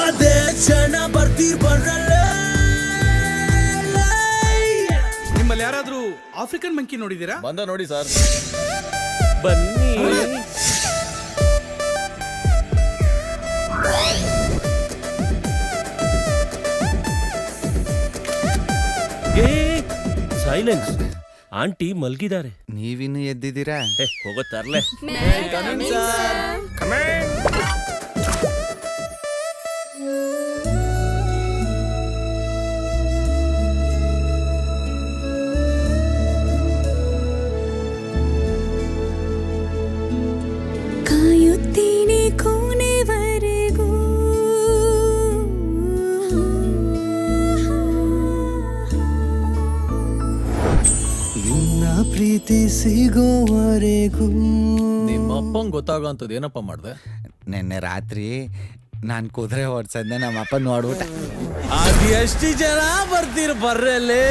ಅದೇ ಕ್ಷಣ ಬರ್ತೀರ್ ಬರಲ್ಲ. ನಿಮ್ಮಲ್ಲಿ ಯಾರಾದ್ರೂ ಆಫ್ರಿಕನ್ ಮಂಕಿ ನೋಡಿದೀರಾ? ಬಂದ ನೋಡಿ ಸರ್. ಬನ್ನಿ. ಸೈಲೆನ್ಸ್. ಆಂಟಿ ಮಲ್ಗಿದ್ದಾರೆ. ನೀವಿನ್ನು ಎದ್ದಿದ್ದೀರಾ? ಹೋಗೋ ತರ್ಲೆ. ಕಾಯುತ್ತೀನಿ ಕೊನೆವರೆಗೂ, ನಿನ್ನ ಪ್ರೀತಿ ಸಿಗೋವರೆಗೂ. ನಿಮ್ಮಪ್ಪಂಗೆ ಗೊತ್ತಾಗಂತದ್ದು ಏನಪ್ಪ ಮಾಡ್ದೆ? ನಿನ್ನೆ ರಾತ್ರಿ ನಾನು ಕುದುರೆ ಓಡ್ಸದ್ನ ನಮ್ಮಪ್ಪ ನೋಡ್ಬಿಟ್ಟ. ಅದು ಎಷ್ಟು ಜನ ಬರ್ತೀರ ಬರ್ರಲ್ಲಿ.